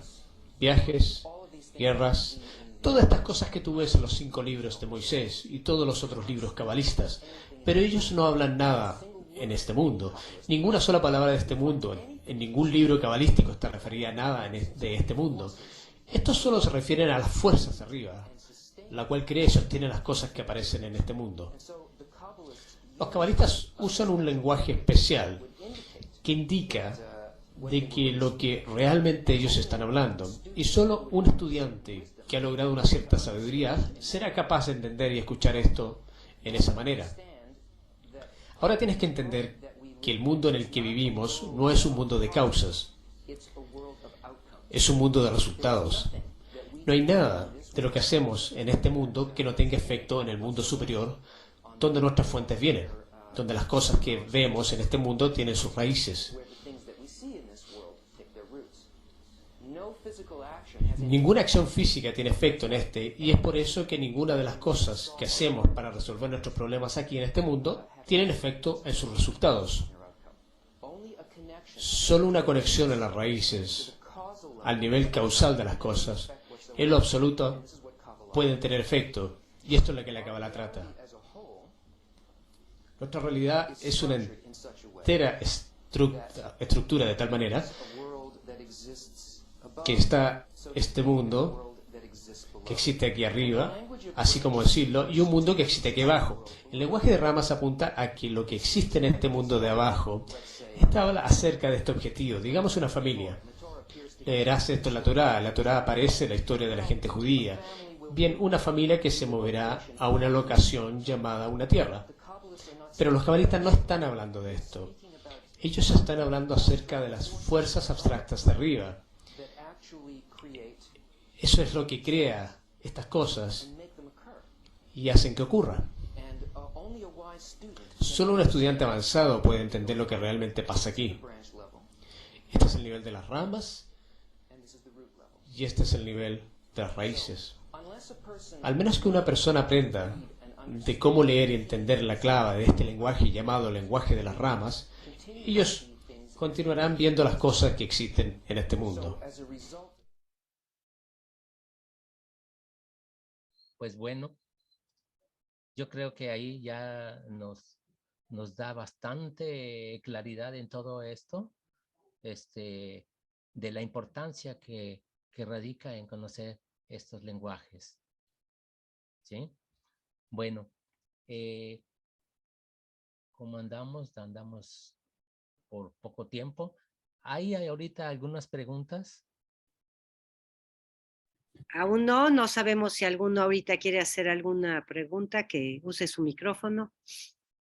viajes, guerras, todas estas cosas que tú ves en los 5 libros de Moisés y todos los otros libros cabalistas. Pero ellos no hablan nada en este mundo. Ninguna sola palabra de este mundo, en ningún libro cabalístico está referida a nada de este mundo. Estos solo se refieren a las fuerzas de arriba, la cual crea y sostiene las cosas que aparecen en este mundo. Los cabalistas usan un lenguaje especial que indica de que lo que realmente ellos están hablando, y solo un estudiante que ha logrado una cierta sabiduría será capaz de entender y escuchar esto en esa manera. Ahora tienes que entender que el mundo en el que vivimos no es un mundo de causas, es un mundo de resultados. No hay nada de lo que hacemos en este mundo que no tenga efecto en el mundo superior, donde nuestras fuentes vienen, donde las cosas que vemos en este mundo tienen sus raíces. Ninguna acción física tiene efecto en este, y es por eso que ninguna de las cosas que hacemos para resolver nuestros problemas aquí en este mundo tienen efecto en sus resultados. Solo una conexión en las raíces, al nivel causal de las cosas, en lo absoluto, pueden tener efecto, y esto es lo que la Kabbalah trata. Nuestra realidad es una entera estructura de tal manera que está este mundo que existe aquí arriba, así como decirlo, y un mundo que existe aquí abajo. El lenguaje de ramas apunta a que lo que existe en este mundo de abajo está acerca de este objetivo. Digamos una familia. Leerás esto en la Torá. En la Torá aparece la historia de la gente judía. Bien, una familia que se moverá a una locación llamada una tierra. Pero los cabalistas no están hablando de esto. Ellos están hablando acerca de las fuerzas abstractas de arriba. Eso es lo que crea estas cosas y hacen que ocurra. Solo un estudiante avanzado puede entender lo que realmente pasa aquí. Este es el nivel de las ramas y este es el nivel de las raíces. Al menos que una persona aprenda de cómo leer y entender la clave de este lenguaje llamado lenguaje de las ramas, ellos continuarán viendo las cosas que existen en este mundo. Pues bueno, yo creo que ahí ya nos da bastante claridad en todo esto, de la importancia que radica en conocer estos lenguajes. ¿Sí? Bueno, como andamos por poco tiempo. ¿Hay ahorita algunas preguntas? Aún no sabemos si alguno ahorita quiere hacer alguna pregunta, que use su micrófono.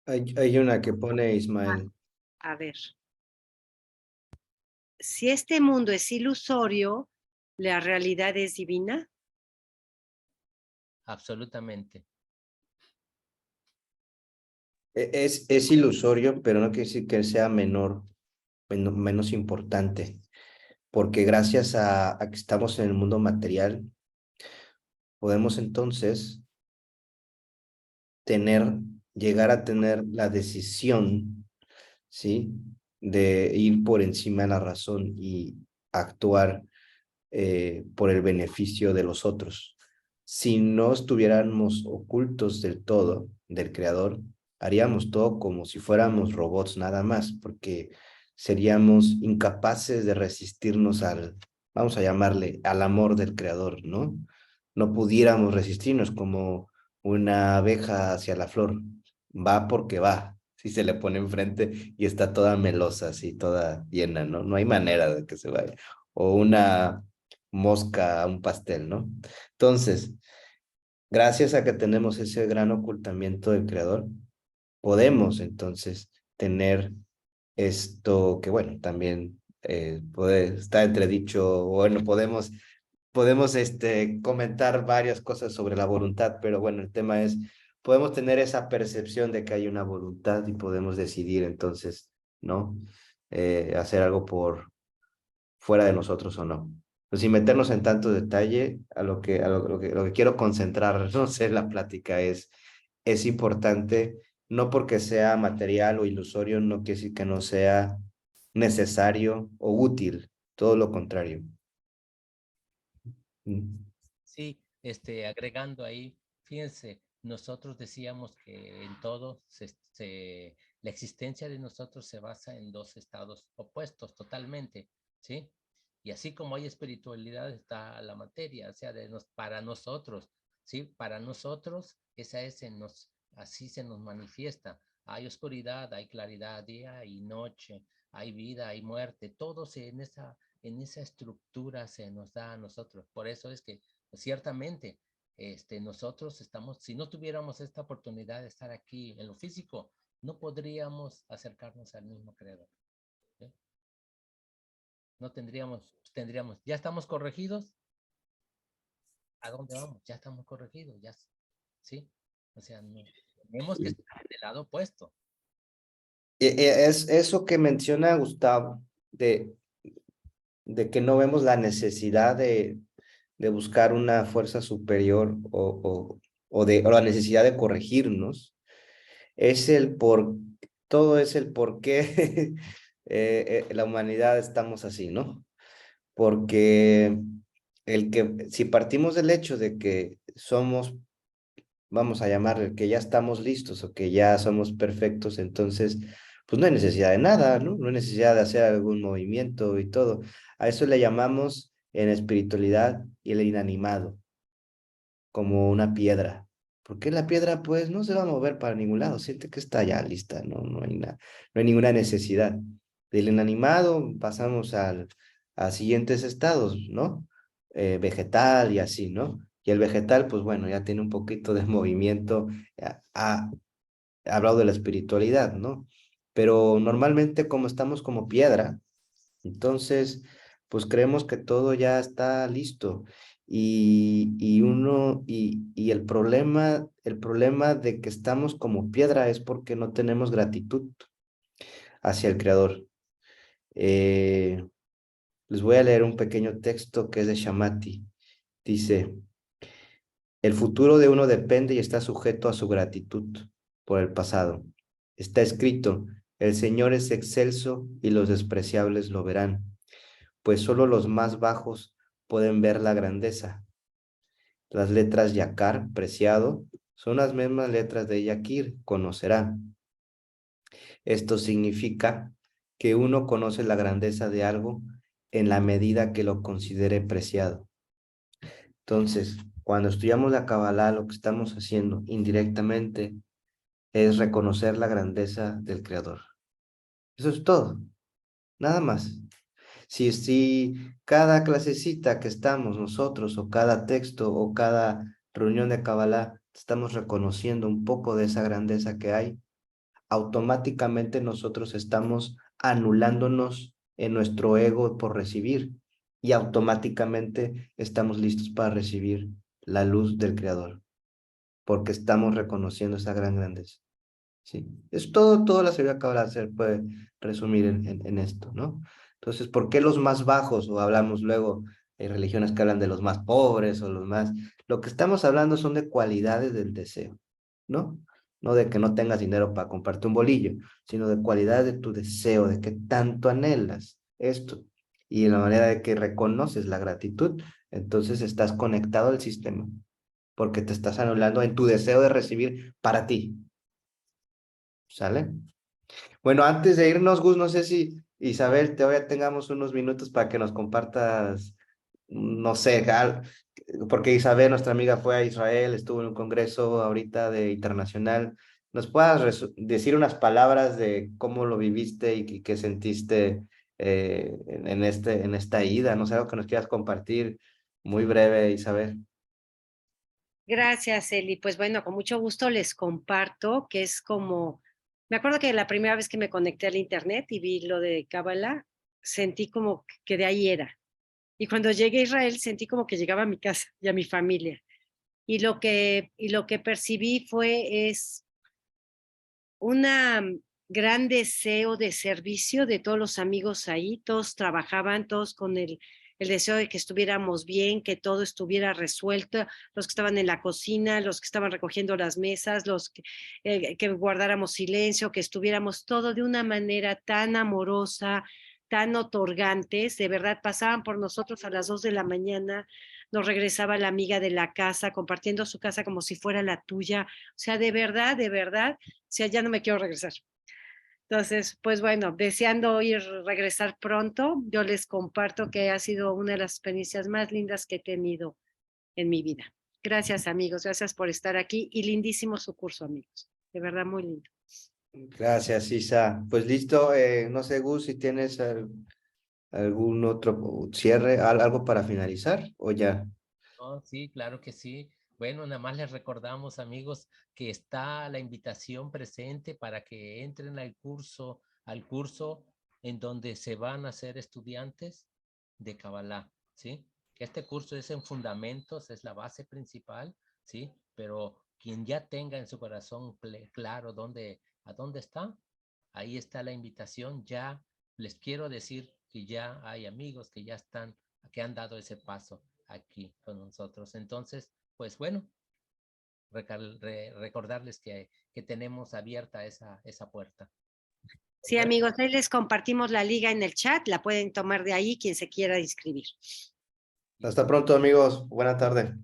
Hay una que pone Ismael. A ver. Si este mundo es ilusorio, ¿la realidad es divina? Absolutamente. Es ilusorio, pero no quiere decir que sea menos importante, porque gracias a que estamos en el mundo material, podemos entonces llegar a tener la decisión, ¿sí? De ir por encima de la razón y actuar por el beneficio de los otros. Si no estuviéramos ocultos del todo del creador, haríamos todo como si fuéramos robots nada más, porque seríamos incapaces de resistirnos al, vamos a llamarle, al amor del creador, ¿no? No pudiéramos resistirnos como una abeja hacia la flor. Va porque va. Si se le pone enfrente y está toda melosa, así, toda llena, ¿no? No hay manera de que se vaya. O una mosca a un pastel, ¿no? Entonces, gracias a que tenemos ese gran ocultamiento del creador, podemos entonces tener esto que, bueno, también está entredicho, bueno, podemos comentar varias cosas sobre la voluntad, pero bueno, el tema es, podemos tener esa percepción de que hay una voluntad y podemos decidir entonces, ¿no? Hacer algo por fuera de nosotros o no. Pues sin meternos en tanto detalle, lo que quiero concentrar, no sé, la plática es importante, no porque sea material o ilusorio, no quiere decir que no sea necesario o útil, todo lo contrario. Mm. Sí, agregando ahí, fíjense, nosotros decíamos que en todo la existencia de nosotros se basa en dos estados opuestos totalmente, ¿sí? Y así como hay espiritualidad, está la materia, o sea, para nosotros, ¿sí? Para nosotros, así se nos manifiesta. Hay oscuridad, hay claridad, día y noche, hay vida, hay muerte, en esa estructura se nos da a nosotros. Por eso es que ciertamente, nosotros si no tuviéramos esta oportunidad de estar aquí en lo físico, no podríamos acercarnos al mismo creador. ¿Sí? No ya estamos corregidos. ¿A dónde vamos? Ya estamos corregidos, ya, ¿sí? O sea, no, tenemos que estar del lado opuesto. Es eso que menciona Gustavo, de que no vemos la necesidad de buscar una fuerza superior o la necesidad de corregirnos, es todo es el por qué la humanidad estamos así, ¿no? Porque si partimos del hecho de que somos, vamos a llamarle, que ya estamos listos o que ya somos perfectos, entonces, pues no hay necesidad de nada, ¿no? No hay necesidad de hacer algún movimiento y todo. A eso le llamamos en espiritualidad el inanimado, como una piedra. Porque la piedra, pues, no se va a mover para ningún lado, siente que está ya lista, no hay ninguna necesidad. Del inanimado pasamos a siguientes estados, ¿no? Vegetal y así, ¿no? Y el vegetal, pues bueno, ya tiene un poquito de movimiento, ha hablado de la espiritualidad, ¿no? Pero normalmente como estamos como piedra, entonces, pues creemos que todo ya está listo. Y el problema de que estamos como piedra es porque no tenemos gratitud hacia el Creador. Eh, Les voy a leer un pequeño texto que es de Shamati. Dice, el futuro de uno depende y está sujeto a su gratitud por el pasado. Está escrito, el Señor es excelso y los despreciables lo verán, pues solo los más bajos pueden ver la grandeza. Las letras Yakar, preciado, son las mismas letras de Yakir, conocerá. Esto significa que uno conoce la grandeza de algo en la medida que lo considere preciado. Entonces, cuando estudiamos la Kabbalah, lo que estamos haciendo indirectamente es reconocer la grandeza del Creador. Eso es todo, nada más. Si cada clasecita que estamos nosotros, o cada texto, o cada reunión de Kabbalah, estamos reconociendo un poco de esa grandeza que hay, automáticamente nosotros estamos anulándonos en nuestro ego por recibir, y automáticamente estamos listos para recibir la luz del Creador, porque estamos reconociendo esa gran grandeza. Sí, es toda la sabiduría que habla se puede resumir en esto, ¿no? Entonces, ¿por qué los más bajos? O hablamos luego, hay religiones que hablan de los más pobres o los más... Lo que estamos hablando son de cualidades del deseo, ¿no? No de que no tengas dinero para comprarte un bolillo, sino de cualidades de tu deseo, de que tanto anhelas esto. y en la manera de que reconoces la gratitud, entonces estás conectado al sistema, porque te estás anulando en tu deseo de recibir para ti. ¿Sale? Bueno, antes de irnos, Gus, no sé si Isabel, todavía tengamos unos minutos para que nos compartas, no sé, porque Isabel, nuestra amiga, fue a Israel, estuvo en un congreso ahorita de internacional. ¿Nos puedas decir unas palabras de cómo lo viviste y qué sentiste en esta ida? No sé, algo que nos quieras compartir muy breve, Isabel. Gracias, Eli. Pues bueno, con mucho gusto les comparto que es como, me acuerdo que la primera vez que me conecté al internet y vi lo de Kabbalah, sentí como que de ahí era. Y cuando llegué a Israel, sentí como que llegaba a mi casa y a mi familia. Y lo que percibí es un gran deseo de servicio de todos los amigos ahí. Todos trabajaban, todos con el deseo de que estuviéramos bien, que todo estuviera resuelto, los que estaban en la cocina, los que estaban recogiendo las mesas, los que guardáramos silencio, que estuviéramos todo de una manera tan amorosa, tan otorgantes. De verdad, pasaban por nosotros a las 2 de la mañana, nos regresaba la amiga de la casa, compartiendo su casa como si fuera la tuya. O sea, de verdad, o sea, ya no me quiero regresar. Entonces, pues bueno, deseando regresar pronto, yo les comparto que ha sido una de las experiencias más lindas que he tenido en mi vida. Gracias, amigos, gracias por estar aquí y lindísimo su curso, amigos. De verdad, muy lindo. Gracias, Isa. Pues listo, no sé, Gus, si tienes algún otro cierre, algo para finalizar o ya. No, sí, claro que sí. Bueno, nada más les recordamos, amigos, que está la invitación presente para que entren al curso en donde se van a hacer estudiantes de Kabbalah, ¿sí? Que este curso es en fundamentos, es la base principal, ¿sí? Pero quien ya tenga en su corazón claro a dónde está, ahí está la invitación. Ya les quiero decir que ya hay amigos que ya están, que han dado ese paso aquí con nosotros. Entonces, pues bueno, recordarles que tenemos abierta esa puerta. Sí, amigos, ahí les compartimos la liga en el chat, la pueden tomar de ahí quien se quiera inscribir. Hasta pronto, amigos. Buena tarde.